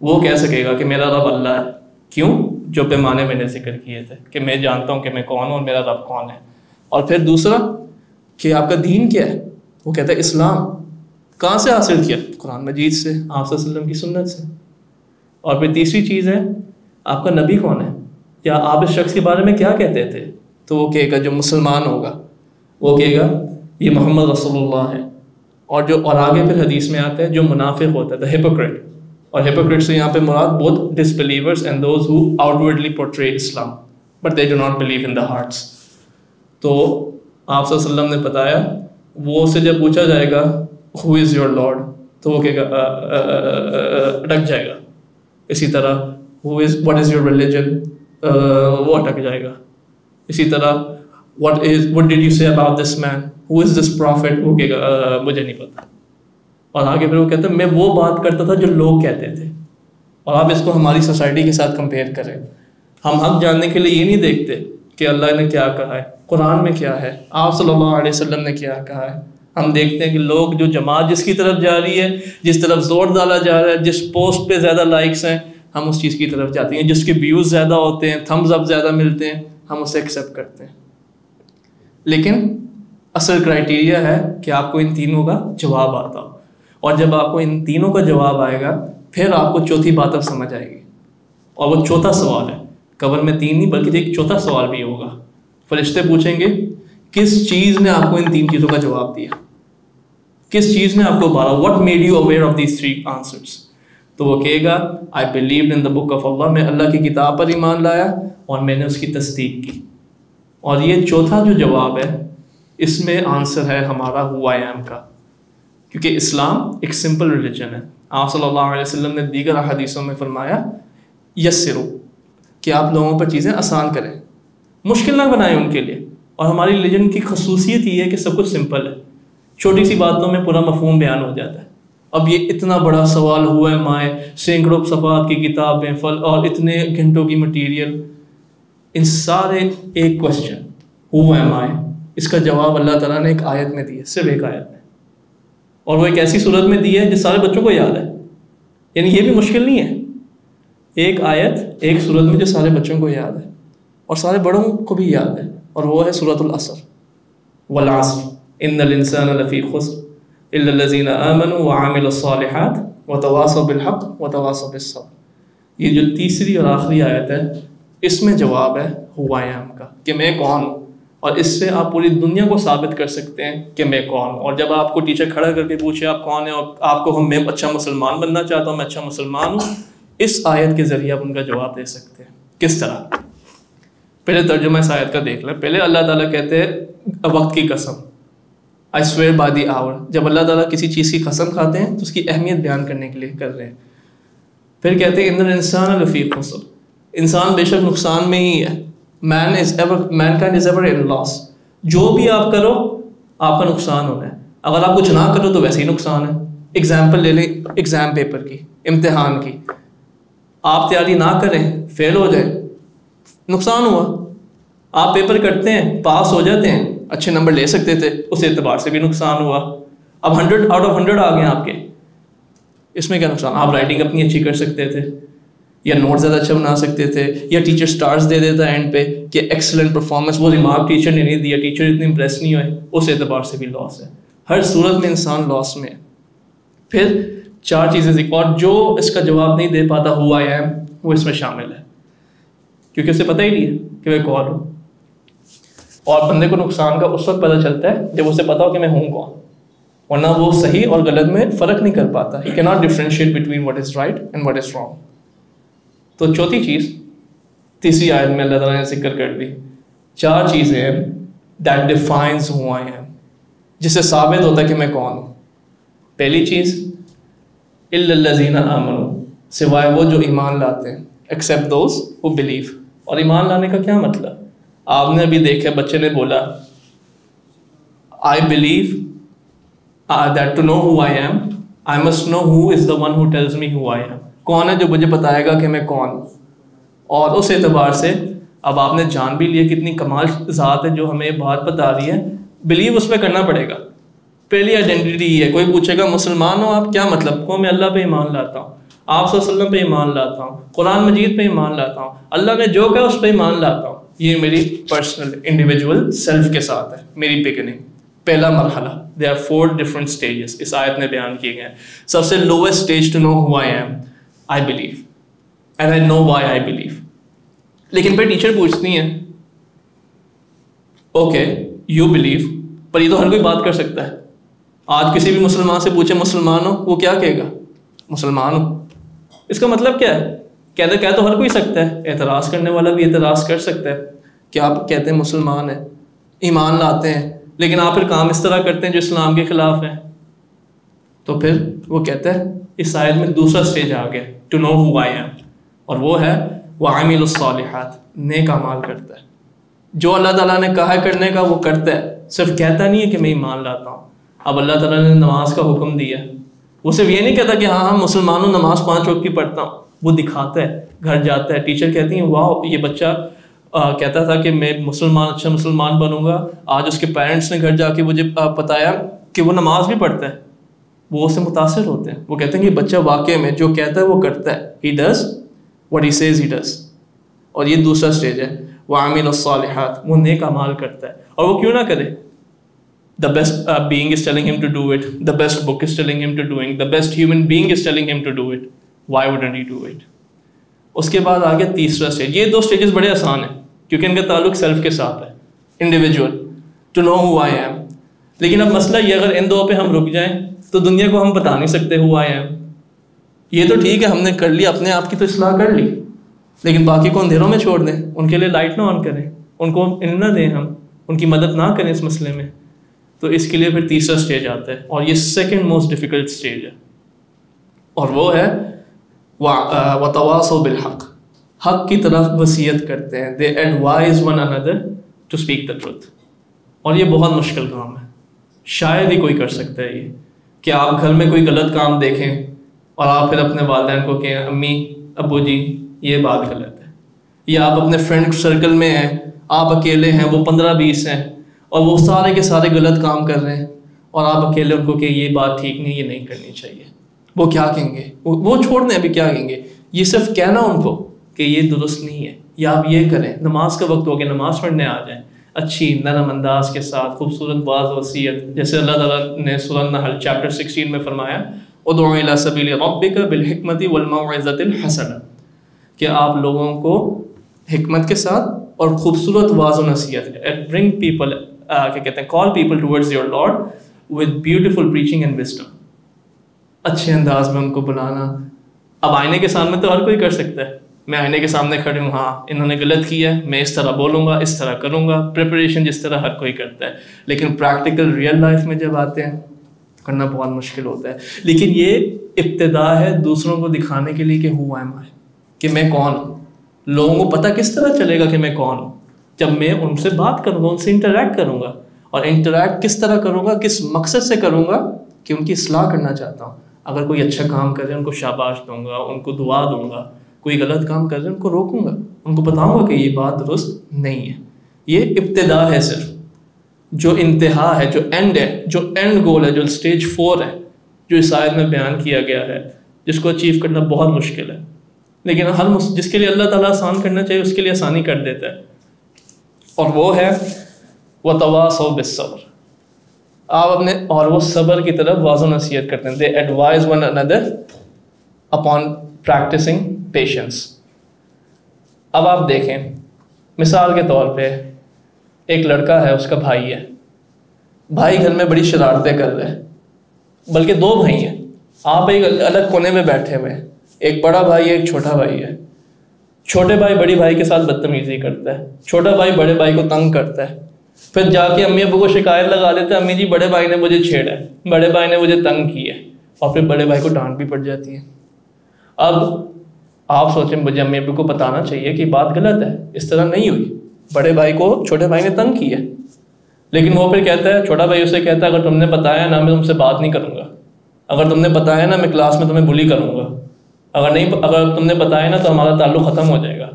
وہ کہہ سکے گا کہ میرا رب اللہ ہے، کیوں؟ جو پیمانے میں نے ذکر کیے تھے کہ میں جانتا ہوں کہ میں کون ہوں اور میرا رب کون ہے۔ اور پھر دوسرا کہ آپ کا دین کیا ہے، وہ کہتا ہے اسلام۔ کہاں سے حاصل کیا؟ قرآن مجید سے، آپ صلی اللہ علیہ وسلم کی سنت سے۔ اور پھر تیسری چیز ہے آپ کا نبی کون ہے، یا آپ اس شخص کے بارے میں کیا کہتے تھے۔ تو وہ کہے گا، جو مسلمان ہوگا وہ کہے گا یہ محمد رسول اللہ ہے۔ اور آگے پھر حدیث میں آتا ہے جو منافق ہوتا ہے، the hypocrite، اور hypocrite سے یہاں پہ مراد both disbelievers and those who outwardly portray Islam but they do not believe in the hearts۔ تو آپ صلی اللہ علیہ وسلم نے بتایا، وہ سے جب پوچھا جائے گا who is your Lord، تو وہ کہے گا اٹک جائے گا۔ اسی طرح what is your religion، وہ اٹک جائے گا۔ اسی طرح what did you say about this man، who is this prophet، وہ کہے گا مجھے نہیں پتا۔ اور آگے پھر وہ کہتا ہے میں وہ بات کرتا تھا جو لوگ کہتے تھے۔ اور آپ اس کو ہماری سوسائٹی کے ساتھ کمپیئر کریں، ہم حق جاننے کے لیے یہ نہیں دیکھتے کہ اللہ نے کیا کہا ہے، قرآن میں کیا ہے، آپ صلی اللہ علیہ وسلم نے کیا کہا ہے۔ ہم دیکھتے ہیں کہ لوگ جو جماعت جس کی طرف جا رہی ہے، جس طرف زور ڈالا جا رہا ہے، جس پوسٹ پہ زیادہ لائکس ہیں، ہم اس چیز کی طرف جاتے ہیں، جس کے ویوز زیادہ ہوتے ہیں، تھمز اپ زیادہ ملتے ہیں، ہم اسے ایکسیپٹ کرتے ہیں۔ لیکن اصل کرائٹیریا ہے کہ آپ کو ان تینوں کا جواب آتا ہو، اور جب آپ کو ان تینوں کا جواب آئے گا پھر آپ کو چوتھی بات اب سمجھ آئے گی، اور وہ چوتھا سوال ہے۔ قبر میں 3 نہیں بلکہ ایک چوتھا سوال بھی ہوگا۔ فرشتے پوچھیں گے کس چیز نے آپ کو ان 3 چیزوں کا جواب دیا، کس چیز نے آپ کو بارا، what made you aware of these 3 answers۔ تو وہ کہے گا I believed in the book of Allah، میں اللہ کی کتاب پر ایمان لایا اور میں نے اس کی تصدیق کی۔ اور یہ چوتھا جو جواب ہے اس میں آنسر ہے ہمارا who I am کا، کیونکہ اسلام ایک سمپل ریلیجن ہے۔ آپ صلی اللہ علیہ وسلم نے دیگر احادیثوں میں فرمایا یسرو، کہ آپ لوگوں پر چیزیں آسان کریں، مشکل نہ بنائیں ان کے لیے۔ اور ہماری ریلیجن کی خصوصیت یہ ہے کہ سب کچھ سمپل ہے، چھوٹی سی باتوں میں پورا مفہوم بیان ہو جاتا ہے۔ اب یہ اتنا بڑا سوال ہوا ہے مائے، سینکڑوں صفحات کی کتابیں اور اتنے گھنٹوں کی مٹیریل، ان سارے ایک کوشچن ہو ایم آئی، اس کا جواب اللہ تعالیٰ نے ایک آیت میں دیا، صرف ایک آیت میں، اور وہ ایک ایسی صورت میں دی ہے جو سارے بچوں کو یاد ہے۔ یعنی یہ بھی مشکل نہیں ہے ایک آیت ایک سورت میں جو سارے بچوں کو یاد ہے اور سارے بڑوں کو بھی یاد ہے، اور وہ ہے سورۃ العصر، والعصر ان الانسان لفی خسر الا الذین آمنوا وعملوا الصالحات وتواصوا بالحق وتواصوا بالصبر۔ یہ جو تیسری اور آخری آیت ہے اس میں جواب ہے ہوا ایم کا، کہ میں کون ہوں، اور اس سے آپ پوری دنیا کو ثابت کر سکتے ہیں کہ میں کون ہوں۔ اور جب آپ کو ٹیچر کھڑا کر کے پوچھے آپ کون ہیں اور آپ کو میں اچھا مسلمان بننا چاہتا ہوں، میں اچھا مسلمان ہوں، اس آیت کے ذریعے آپ ان کا جواب دے سکتے ہیں۔ کس طرح؟ پہلے ترجمہ اس آیت کا دیکھ لیں۔ پہلے اللہ تعالیٰ کہتے ہیں وقت کی قسم، I swear by the hour۔ جب اللہ تعالیٰ کسی چیز کی قسم کھاتے ہیں تو اس کی اہمیت بیان کرنے کے لیے کر رہے ہیں۔ پھر کہتے ہیں ان الانسان لفی خسر، انسان بے شک نقصان میں ہی ہے۔ mankind is ever in loss۔ جو بھی آپ کرو آپ کا نقصان ہونا ہے، اگر آپ کچھ نہ کرو تو ویسے ہی نقصان ہے۔ ایگزامپل لے لیں ایگزام پیپر کی، امتحان کی، آپ تیاری نہ کریں فیل ہو جائیں، نقصان ہوا۔ آپ پیپر کرتے ہیں پاس ہو جاتے ہیں، اچھے نمبر لے سکتے تھے، اس اعتبار سے بھی نقصان ہوا۔ اب 100 out of 100 آ گئے آپ کے، اس میں کیا نقصان؟ آپ رائٹنگ اپنی اچھی کر سکتے تھے، یا نوٹ زیادہ اچھا بنا سکتے تھے، یا ٹیچر سٹارز دے دیتا ہے اینڈ پہ کہ ایکسلنٹ پرفارمنس، وہ ریمارک ٹیچر نے نہیں دیا، ٹیچر اتنے امپریس نہیں ہوئے، اس اعتبار سے بھی لاس ہے۔ ہر صورت میں انسان لاس میں ہے۔ پھر 4 چیزیں، اور جو اس کا جواب نہیں دے پاتا ہوا ہے وہ اس میں شامل ہے، کیونکہ اسے پتہ ہی نہیں ہے کہ میں کون ہوں۔ اور بندے کو نقصان کا اس وقت پتہ چلتا ہے جب اسے پتا ہو کہ میں ہوں کون، ورنہ وہ صحیح اور غلط میں فرق نہیں کر پاتا۔ He cannot differentiate between what is right and what is wrong۔ تو چوتھی چیز تیسری آیت میں اللہ تعالیٰ نے ذکر کر دی، 4 چیزیں ہیں that defines who I am، جس سے ثابت ہوتا ہے کہ میں کون ہوں۔ پہلی چیز الا الذین آمنوا، سوائے وہ جو ایمان لاتے ہیں، except those who believe۔ اور ایمان لانے کا کیا مطلب؟ آپ نے ابھی دیکھا بچے نے بولا I believe that to know who I am I must know who is the one who tells me who I am۔ کون ہے جو مجھے بتائے گا کہ میں کون ہوں؟ اور اس اعتبار سے اب آپ نے جان بھی لیا کتنی کمال ذات ہے جو ہمیں بات بتا رہی ہے، بلیو اس پہ کرنا پڑے گا۔ پہلی آئیڈینٹی ہے، کوئی پوچھے گا مسلمان ہو آپ، کیا مطلب؟ کو میں اللہ پہ ایمان لاتا ہوں، آپ صلی اللہ علیہ وسلم پہ ایمان لاتا ہوں، قرآن مجید پہ ایمان لاتا ہوں، اللہ نے جو کہا اس پہ ایمان لاتا ہوں۔ یہ میری پرسنل انڈیویجول سیلف کے ساتھ ہے، میری بگننگ، پہلا مرحلہ۔ دے آر 4 different stages اس آیت میں بیان کیے گئے ہیں۔ سب سے lowest stage to know who I am، I believe and I know why I believe۔ لیکن پھر ٹیچر پوچھتی ہیں اوکے یو بلیو، پر یہ تو ہر کوئی بات کر سکتا ہے۔ آج کسی بھی مسلمان سے پوچھے مسلمان ہو، وہ کیا کہے گا؟ مسلمان ہو۔ اس کا مطلب کیا ہے؟ کہہ تو ہر کوئی سکتا ہے، اعتراض کرنے والا بھی اعتراض کر سکتا ہے کہ آپ کہتے ہیں مسلمان ہیں، ایمان لاتے ہیں، لیکن آپ پھر کام اس طرح کرتے ہیں جو اسلام کے خلاف ہیں۔ تو پھر وہ کہتا ہے اس آیت میں دوسرا سٹیج آ گیا to know who I am, اور وہ ہے وعامل الصالحات، نیک اعمال کرتا ہے۔ جو اللہ تعالیٰ نے کہا کرنے کا وہ کرتا ہے، صرف کہتا نہیں ہے کہ میں ایمان لاتا ہوں۔ اب اللہ تعالیٰ نے نماز کا حکم دیا، وہ صرف یہ نہیں کہتا کہ ہاں مسلمانوں نماز 5 وقت کی پڑھتا ہوں، وہ دکھاتا ہے، گھر جاتا ہے، ٹیچر کہتی ہیں واہ یہ بچہ کہتا تھا کہ میں اچھا مسلمان بنوں گا، آج اس کے پیرنٹس نے گھر جا کے مجھے بتایا کہ وہ نماز بھی پڑھتا ہے۔ وہ اس سے متاثر ہوتے ہیں، وہ کہتے ہیں کہ بچہ واقع میں جو کہتا ہے وہ کرتا ہے، he does what he says he does۔ اور یہ دوسرا سٹیج ہے وعامل الصالحات، وہ نیک اعمال کرتا ہے۔ اور وہ کیوں نہ کرے؟ the best being is telling him to do it, the best book is telling him to do it, the best human being is telling him to do it, why wouldn't he do it؟ اس کے بعد آگے تیسرا stage. یہ 2 stages بڑے آسان ہیں کیونکہ ان کا تعلق سیلف کے ساتھ ہے، individual to know who I am. لیکن اب مسئلہ یہ اگر ان 2 پہ ہم رک جائیں تو دنیا کو ہم بتا نہیں سکتے ہو آئی ایم۔ یہ تو ٹھیک ہے ہم نے کر لی، اپنے آپ کی تو اصلاح کر لی، لیکن باقی کو اندھیروں میں چھوڑ دیں، ان کے لیے لائٹ نہ آن کریں، ان کو علم نہ دیں، ہم ان کی مدد نہ کریں اس مسئلے میں۔ تو اس کے لیے پھر تیسرا سٹیج آتا ہے، اور یہ سیکنڈ موسٹ ڈیفیکلٹ سٹیج ہے، اور وہ ہے وَتَوَاصَوْا بِالْحَقِّ، حق کی طرف وصیت کرتے ہیں۔ They advise one another to speak the truth. اور یہ بہت مشکل کام ہے، شاید ہی کوئی کر سکتا ہے یہ، کہ آپ گھر میں کوئی غلط کام دیکھیں اور آپ پھر اپنے والدین کو کہیں امی ابو جی یہ بات غلط ہے، یا آپ اپنے فرینڈ سرکل میں ہیں، آپ اکیلے ہیں، وہ 15-20 ہیں اور وہ سارے کے سارے غلط کام کر رہے ہیں، اور آپ اکیلے ان کو کہ یہ بات ٹھیک نہیں، یہ نہیں کرنی چاہیے۔ وہ کیا کہیں گے؟ وہ چھوڑ دیں ابھی کیا کہیں گے، یہ صرف کہنا ان کو کہ یہ درست نہیں ہے یا آپ یہ کریں، نماز کا وقت ہو گیا نماز پڑھنے آ جائیں، اچھی نرم انداز کے ساتھ خوبصورت باز وصیت، جیسے اللہ تعالیٰ نے سورہ النحل چیپٹر 16 میں فرمایا ادعو الی سبیل ربک بالحکمت والموعظۃ الحسنہ، کہ آپ لوگوں کو حکمت کے ساتھ اور خوبصورت واض و نصیحت برنگ پیپل کیا کہتے ہیں call people towards your lord with beautiful preaching and wisdom, اچھے انداز میں ان کو بلانا. اب آئینے کے سامنے تو ہر کوئی کر سکتا ہے، میں آئینے کے سامنے کھڑی ہوں، ہاں انہوں نے غلط کیا ہے، میں اس طرح بولوں گا، اس طرح کروں گا، پریپریشن جس طرح ہر کوئی کرتا ہے. لیکن پریکٹیکل ریئل لائف میں جب آتے ہیں کرنا بہت مشکل ہوتا ہے. لیکن یہ ابتدا ہے دوسروں کو دکھانے کے لیے کہ ہو ایم آئی، کہ میں کون ہوں. لوگوں کو پتہ کس طرح چلے گا کہ میں کون ہوں؟ جب میں ان سے بات کروں گا، ان سے انٹریکٹ کروں گا. اور انٹریکٹ کس طرح کروں گا، کس مقصد سے کروں گا؟ کہ ان کی اصلاح کرنا چاہتا ہوں. اگر کوئی اچھا کام کرے ان کو شاباش دوں گا، ان کو دعا دوں گا. کوئی غلط کام کر رہے ہیں ان کو روکوں گا، ان کو بتاؤں گا کہ یہ بات درست نہیں ہے. یہ ابتدا ہے صرف. جو انتہا ہے، جو اینڈ ہے، جو اینڈ گول ہے، جو اسٹیج 4 ہے، جو اس آیت میں بیان کیا گیا ہے، جس کو اچیو کرنا بہت مشکل ہے. لیکن جس کے لیے اللہ تعالیٰ آسان کرنا چاہیے اس کے لیے آسانی کر دیتا ہے. اور وہ ہے وَتَوَاصَوْا بِالصَّبْرِ، آپ اپنے اور وہ صبر کی طرف واضح نصیحت کرتے ہیں. They advise one another upon practicing patience. اب آپ دیکھیں مثال کے طور پہ ایک لڑکا ہے، اس کا بھائی ہے، بھائی گھر میں بڑی شرارتیں کر رہے ہیں، بلکہ 2 بھائی ہیں، آپ ایک الگ کونے میں بیٹھے ہوئے ہیں، ایک بڑا بھائی ہے ایک چھوٹا بھائی ہے. چھوٹے بھائی بڑی بھائی کے ساتھ بدتمیزی کرتا ہے، چھوٹا بھائی بڑے بھائی کو تنگ کرتا ہے، پھر جا کے امی ابو کو شکایت لگا دیتا ہے، امی جی بڑے بھائی نے مجھے چھیڑا ہے، بڑے بھائی نے مجھے تنگ کیا ہے، اور پھر بڑے بھائی کو ڈانٹ بھی پڑ جاتی ہے. اب آپ سوچیں مجھے امی ابو کو بتانا چاہیے کہ بات غلط ہے، اس طرح نہیں ہوئی، بڑے بھائی کو چھوٹے بھائی نے تنگ کیا. لیکن وہ پھر کہتا ہے، چھوٹا بھائی اسے کہتا ہے اگر تم نے بتایا نا میں تم سے بات نہیں کروں گا، اگر تم نے بتایا نا میں کلاس میں تمہیں بلی کروں گا، اگر تم نے بتایا نا تو ہمارا تعلق ختم ہو جائے گا.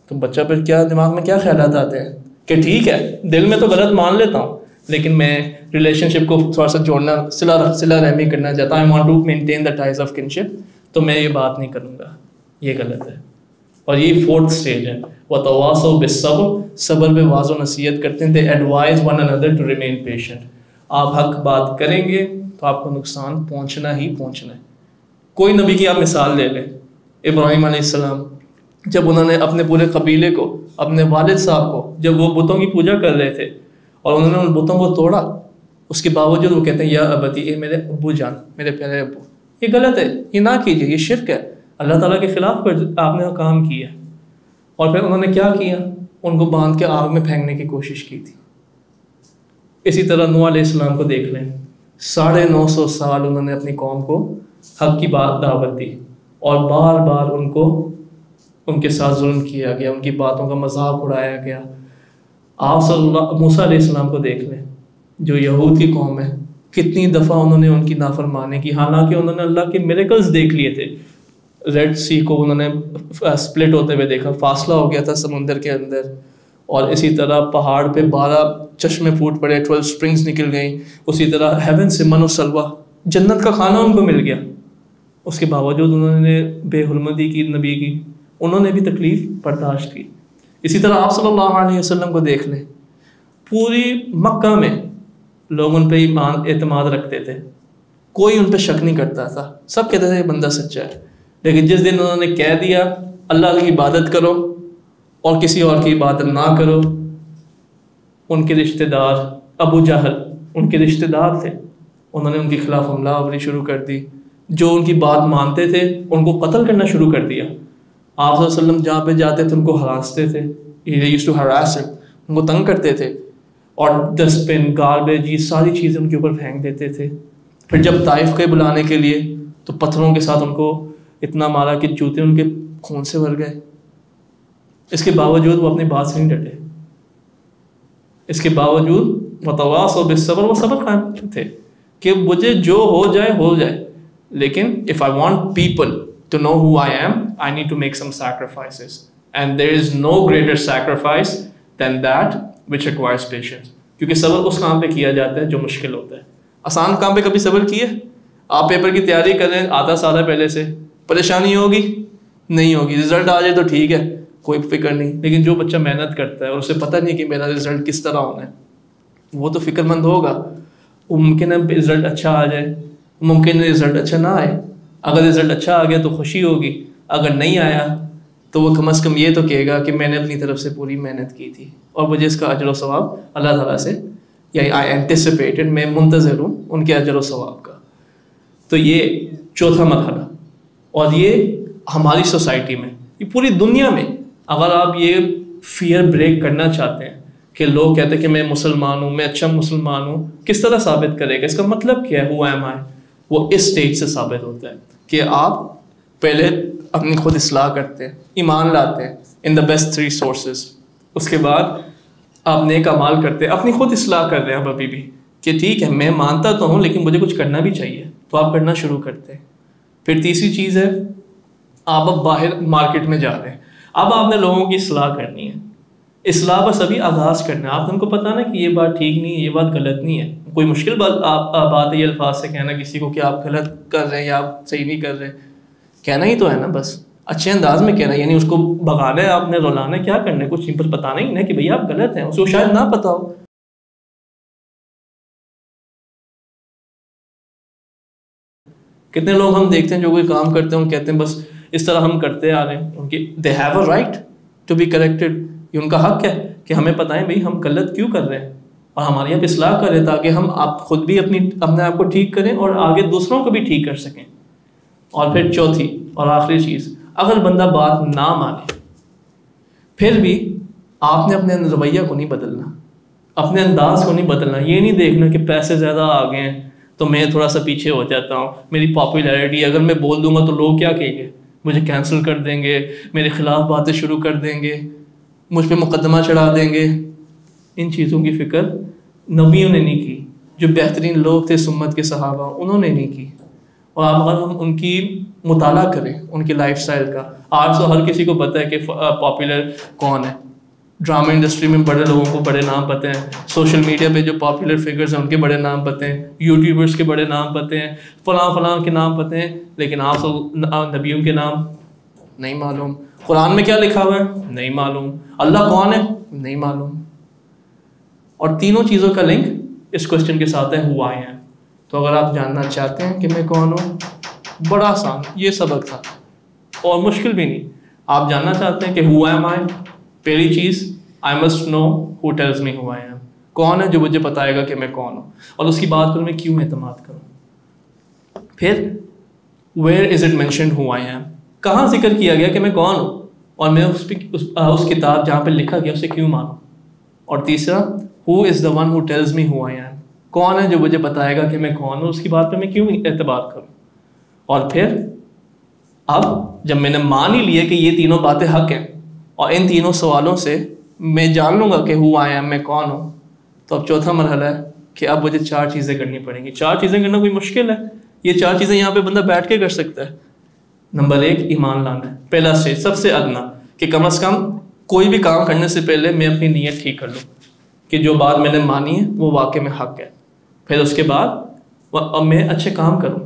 تو بچہ پھر کیا دماغ میں کیا خیالات آتے ہیں کہ ٹھیک ہے دل میں تو غلط مان لیتا ہوں لیکن میں ریلیشن شپ کو تھوڑا سا جوڑنا، صلہ رحمی کرنا چاہتا ہوں، I want to maintain the ties of kinship، تو میں یہ بات نہیں کروں گا. یہ غلط ہے. اور یہ 4th اسٹیج ہے وَتَوَاصَوْا بِالصَّبْرِ، صبر پہ واضح و نصیحت کرتے ہیں. They advise one another to remain patient. آپ حق بات کریں گے تو آپ کو نقصان پہنچنا ہی پہنچنا ہے. کوئی نبی کی آپ مثال لے لیں، ابراہیم علیہ السلام جب انہوں نے اپنے پورے قبیلے کو، اپنے والد صاحب کو، جب وہ بتوں کی پوجا کر رہے تھے اور انہوں نے ان بتوں کو توڑا، اس کے باوجود وہ کہتے ہیں یا ابتی، اے میرے ابو جان، میرے پیارے ابو، یہ غلط ہے، یہ نہ کیجیے، یہ شرک ہے، اللہ تعالیٰ کے خلاف آپ نے کام کیا. اور پھر انہوں نے کیا کیا؟ ان کو باندھ کے آگ میں پھینکنے کی کوشش کی تھی. اسی طرح نوح علیہ السلام کو دیکھ لیں، 950 سال انہوں نے اپنی قوم کو حق کی بات دعوت دی اور بار بار ان کے ساتھ ظلم کیا گیا، ان کی باتوں کا مذاق اڑایا گیا. آپ موسیٰ علیہ السلام کو دیکھ لیں، جو یہود کی قوم ہے، کتنی دفعہ انہوں نے ان کی نافرمانی کی، حالانکہ انہوں نے اللہ کے میریکلز دیکھ لیے تھے. ریڈ سی کو انہوں نے سپلٹ ہوتے ہوئے دیکھا، فاصلہ ہو گیا تھا سمندر کے اندر. اور اسی طرح پہاڑ پہ 12 چشمے پھوٹ پڑے، 12 سپرنگز نکل گئیں. اسی طرح ہیون سے من و سلوہ، جنت کا کھانا ان کو مل گیا. اس کے باوجود انہوں نے بے حرمتی کی نبی کی، انہوں نے بھی تکلیف برداشت کی. اسی طرح آپ صلی اللہ علیہ وسلم کو دیکھ لیں، پوری مکہ میں لوگ ان پہ ایمان اعتماد رکھتے تھے، کوئی ان پہ شک نہیں کرتا تھا، سب کہتے تھے یہ بندہ سچا ہے. لیکن جس دن انہوں نے کہہ دیا اللہ کی عبادت کرو اور کسی اور کی عبادت نہ کرو، ان کے رشتہ دار ابو جہل ان کے رشتہ دار تھے، انہوں نے ان کے خلاف حملہ آوری شروع کر دی. جو ان کی بات مانتے تھے ان کو قتل کرنا شروع کر دیا. آپ صلی اللہ علیہ وسلم جہاں پہ جاتے تھے ان کو ہراستے تھے، ان کو تنگ کرتے تھے، اور ڈسٹ بن، گاربیج، یہ ساری چیزیں ان کے اوپر پھینک دیتے تھے. پھر جب طائف کے بلانے کے لیے تو پتھروں کے ساتھ ان کو اتنا مارا کہ جوتے ان کے خون سے بھر گئے. اس کے باوجود وہ اپنی بات سے نہیں ڈٹے. اس کے باوجود وتواصوا بالصبر، وہ صبر قائم تھے کہ مجھے جو ہو جائے ہو جائے، لیکن if I want people to know who I am, I need to make some sacrifices, and there is no greater sacrifice than that which requires patience. کیونکہ صبر اس کام پہ کیا جاتا ہے جو مشکل ہوتا ہے. آسان کام پہ کبھی صبر کیے؟ آپ پیپر کی تیاری کریں، آدھا سال ہے پہلے سے، پریشانی ہوگی نہیں ہوگی, رزلٹ آ جائے تو ٹھیک ہے کوئی فکر نہیں, لیکن جو بچہ محنت کرتا ہے اور اسے پتہ نہیں کہ میرا رزلٹ کس طرح ہونا ہے, وہ تو فکر مند ہوگا. ممکن ہے رزلٹ اچھا آ جائے, ممکن ہے رزلٹ اچھا نہ آئے. اگر رزلٹ اچھا آ گیا تو خوشی ہوگی, اگر نہیں آیا تو وہ کم از کم یہ تو کہے گا کہ میں نے اپنی طرف سے پوری محنت کی تھی اور مجھے اس کا اجر و ثواب اللہ تعالیٰ سے, یا آئی اینٹیسپیٹڈ, میں منتظر ہوں ان کے اجر و ثواب کا. تو یہ چوتھا مرحلہ. اور یہ ہماری سوسائٹی میں, یہ پوری دنیا میں, اگر آپ یہ فیئر بریک کرنا چاہتے ہیں کہ لوگ کہتے ہیں کہ میں مسلمان ہوں, میں اچھا مسلمان ہوں, کس طرح ثابت کرے گا, اس کا مطلب کیا ہے, ہو ایم آئی, وہ اس سٹیج سے ثابت ہوتا ہے کہ آپ پہلے اپنی خود اصلاح کرتے ہیں, ایمان لاتے ہیں ان دا بیسٹ 3 سورسز, اس کے بعد آپ نیک اعمال کرتے ہیں, اپنی خود اصلاح کر رہے ہیں آپ ابھی بھی کہ ٹھیک ہے میں مانتا تو ہوں لیکن مجھے کچھ کرنا بھی چاہیے, تو آپ کرنا شروع کرتے ہیں. پھر تیسری چیز ہے آپ اب باہر مارکیٹ میں جا رہے ہیں, اب آپ نے لوگوں کی اصلاح کرنی ہے. اصلاح بس ابھی آغاز کرنا ہے, آپ ان کو پتہ نا کہ یہ بات ٹھیک نہیں ہے, یہ بات غلط نہیں ہے. کوئی مشکل بات ہے یہ الفاظ سے کہنا کسی کو کہ آپ غلط کر رہے ہیں یا آپ صحیح نہیں کر رہے, کہنا ہی تو ہے نا, بس اچھے انداز میں کہنا ہے, یعنی اس کو بھگانا ہے آپ نے, رولانا ہے, کیا کرنا ہے, کچھ سمپل بتانا ہی نا کہ بھئی آپ غلط ہیں, اس کو شاید نہ پتہ ہو. کتنے لوگ ہم دیکھتے ہیں جو کوئی کام کرتے ہیں, ہم کہتے ہیں بس اس طرح ہم کرتے آ رہے ہیں, ان کی they have a right to be corrected, یہ ان کا حق ہے کہ ہمیں بتائیں بھئی ہم غلط کیوں کر رہے ہیں اور ہماری آپ اصلاح کریں تاکہ ہم آپ خود بھی اپنے آپ کو ٹھیک کریں اور آگے دوسروں کو بھی ٹھیک کر سکیں. اور پھر چوتھی اور آخری چیز, اگر بندہ بات نہ مانے پھر بھی آپ نے اپنے رویہ کو نہیں بدلنا, اپنے انداز کو نہیں بدلنا. یہ نہیں دیکھنا کہ پیسے زیادہ آ گئے ہیں تو میں تھوڑا سا پیچھے ہو جاتا ہوں, میری پاپولیرٹی اگر میں بول دوں گا تو لوگ کیا کہیں گے, مجھے کینسل کر دیں گے, میرے خلاف باتیں شروع کر دیں گے, مجھ پہ مقدمہ چڑھا دیں گے. ان چیزوں کی فکر نبیوں نے نہیں کی, جو بہترین لوگ تھے سمت کے صحابہ انہوں نے نہیں کی. اور اگر ہم ان کی مطالعہ کریں ان کی لائف سٹائل کا, آج تو ہر کسی کو پتہ ہے کہ پاپولر کون ہے, ڈرامہ انڈسٹری میں بڑے لوگوں کو بڑے نام پتہ ہیں, سوشل میڈیا پہ جو پاپولر فگرز ہیں ان کے بڑے نام پتہ ہیں, یوٹیوبرس کے بڑے نام پتہ ہیں, فلاں کے نام پتہ ہیں, لیکن آپ نبیوں کے نام نہیں معلوم, قرآن میں کیا لکھا ہوا ہے نہیں معلوم, اللہ کون ہے نہیں معلوم. اور تینوں چیزوں کا لنک اس کوشچن کے ساتھ ہے ہو آئی ایم. تو اگر آپ جاننا چاہتے ہیں کہ میں کون ہوں, بڑا آسان یہ سبق تھا اور مشکل بھی نہیں. آپ جاننا چاہتے ہیں کہ ہو ایم آئی, پہلی چیز I must know who tells me who I am, کون ہے جو مجھے بتائے گا کہ میں کون ہوں اور اس کی بات پر میں کیوں اعتماد کروں. پھر where is it mentioned who I M, کہاں ذکر کیا گیا کہ میں کون ہوں اور میں اس کتاب جہاں پہ لکھا گیا اسے کیوں مانوں. اور تیسرا who is the one who tells me who I am, کون ہے جو مجھے بتائے گا کہ میں کون ہوں, اس کی بات پہ میں کیوں اعتبار کروں. اور پھر اب جب میں نے مان ہی لیا کہ یہ تینوں باتیں حق ہیں اور ان تینوں سوالوں سے میں جان لوں گا کہ ہو آئی ایم, میں کون ہوں, تو اب چوتھا مرحلہ ہے کہ اب مجھے 4 چیزیں کرنی پڑیں گی. 4 چیزیں کرنا کوئی مشکل ہے, یہ 4 چیزیں یہاں پہ بندہ بیٹھ کے کر سکتا ہے. نمبر 1 ایمان لانا ہے, پہلا اسٹیج, سب سے ادنا, کہ کم از کم کوئی بھی کام کرنے سے پہلے میں اپنی نیت ٹھیک کر لوں کہ جو بات میں نے مانی ہے وہ واقع میں حق ہے. پھر اس کے بعد اب میں اچھے کام کروں,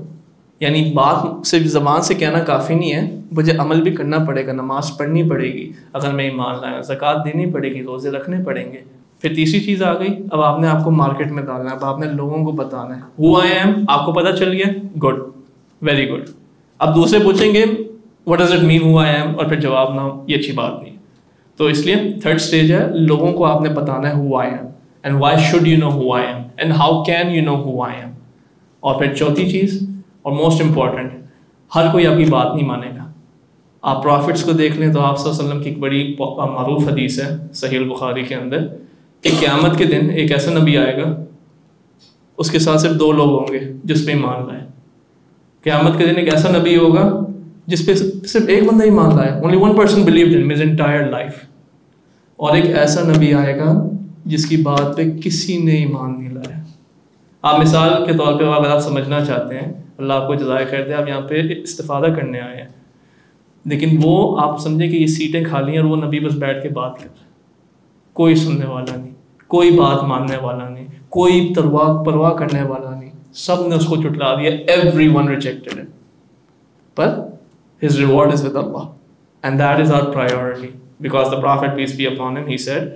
یعنی بات صرف زبان سے کہنا کافی نہیں ہے, مجھے عمل بھی کرنا پڑے گا, نماز پڑھنی پڑے گی اگر میں ایمان لایا, زکوٰۃ دینی پڑے گی, روزے رکھنے پڑیں گے. پھر تیسری چیز آ گئی, اب آپ نے آپ کو مارکیٹ میں ڈالنا ہے, اب آپ نے لوگوں کو بتانا ہے ہو آئی ایم, آپ کو پتہ چل گیا, گڈ, ویری گڈ. اب دوسرے پوچھیں گے what does it mean who I am, اور پھر جواب نہ ہو, یہ اچھی بات نہیں. تو اس لیے 3rd اسٹیج ہے, لوگوں کو آپ نے بتانا ہے who I am and why should you know who I am and how can you know who I am. اور پھر چوتھی چیز اور موسٹ امپورٹنٹ, ہر کوئی آپ کی بات نہیں مانے گا. آپ پرافٹس کو دیکھ لیں تو آپ صلی اللہ علیہ وسلم کی ایک بڑی معروف حدیث ہے صحیح البخاری کے اندر کہ قیامت کے دن ایک ایسا نبی آئے گا, اس کے ساتھ صرف 2 لوگ ہوں گے جس پہ ایمان لائے. قیامت کے دن ایک ایسا نبی ہوگا جس پہ صرف ایک بندہ ایمان لائے, only one person believed in his entire life. اور ایک ایسا نبی آئے گا جس کی بات پہ کسی نے ایمان نہیں لایا. آپ مثال کے طور پہ اگر آپ سمجھنا چاہتے ہیں, اللہ آپ کو جزائے خیر دے, آپ یہاں پہ استفادہ کرنے آئے ہیں, لیکن وہ آپ سمجھیں کہ یہ سیٹیں خالی ہیں اور وہ نبی بس بیٹھ کے بات کر رہے ہیں, کوئی سننے والا نہیں, کوئی بات ماننے والا نہیں, کوئی پرواہ کرنے والا نہیں, سب نے اس کو جھٹلا دیا, every one rejected. Per His reward is with Allah. And that is our priority. Because the Prophet, peace be upon him, he said,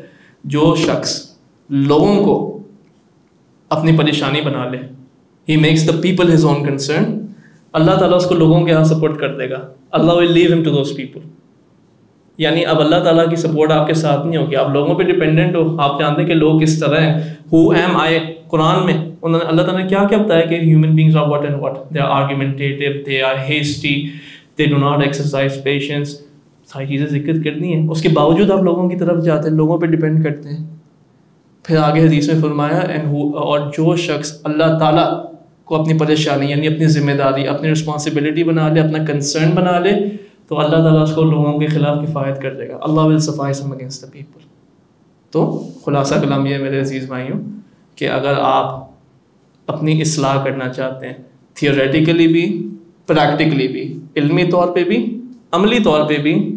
جو شخص لوگوں کو اپنی پریشانی بنا لے, he makes the people his own concern, اللہ تعالیٰ اس کو لوگوں کے یہاں سپورٹ کر دے گا. اللہ will leave him to those people. یعنی اب اللہ تعالیٰ کی سپورٹ آپ کے ساتھ نہیں ہوگی, آپ لوگوں پہ ڈیپینڈنٹ ہو. آپ جانتے ہیں کہ لوگ کس طرح ہیں. Who am I, قرآن میں انہوں نے اللہ تعالیٰ نے کیا کیا بتایا کہ human beings are what and what. They are argumentative, they are hasty, they do not exercise patience. ساری چیزیں ذکر کرنی ہیں, اس کے باوجود آپ لوگوں کی طرف جاتے ہیں, لوگوں پہ ڈیپینڈ کرتے ہیں. پھر آگے حدیث میں فرمایا اور جو شخص اللہ تعالیٰ کو اپنی پریشانی یعنی اپنی ذمہ داری, اپنی رسپانسبلٹی بنا لے, اپنا کنسرن بنا لے, تو اللہ تعالیٰ اس کو لوگوں کے خلاف کفایت کر دے گا. اللہ will suffice him against the people. تو خلاصہ کلام یہ میرے عزیز بھائیوں کہ اگر آپ اپنی اصلاح کرنا چاہتے ہیں, تھیوریٹیکلی بھی, پریکٹیکلی بھی, علمی طور پہ بھی, عملی طور پہ بھی,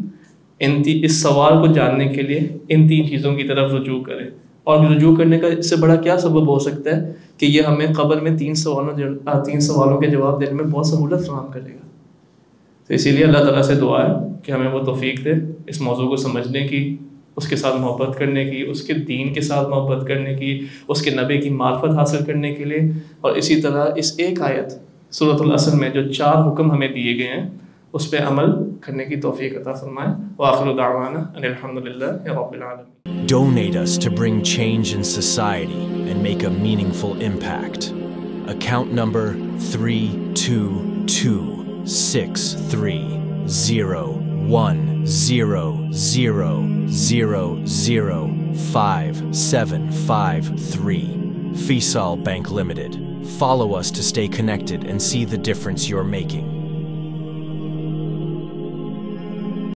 اس سوال کو جاننے کے لیے ان 3 چیزوں کی طرف رجوع کریں. اور رجوع کرنے کا اس سے بڑا کیا سبب ہو سکتا ہے کہ یہ ہمیں قبر میں 3 سوالوں کے جواب دینے میں بہت سہولت فراہم کرے گا. تو اسی لیے اللہ تعالیٰ سے دعا ہے کہ ہمیں وہ توفیق دے اس موضوع کو سمجھنے کی, اس کے ساتھ محبت کرنے کی, اس کے دین کے ساتھ محبت کرنے کی, اس کے نبی کی معرفت حاصل کرنے کے لیے, اور اسی طرح اس ایک آیت سورۃ العصر میں جو 4 حکم ہمیں دیے گئے ہیں اس پہ عمل کرنے کی توفیق عطا فرمائے. وآخر دعوانا ان الحمدللہ رب العالمین. Donate us to bring change in society and make a meaningful impact. Account number 322630100005753. Faisal Bank Limited. Follow us to stay connected and see the difference you're making.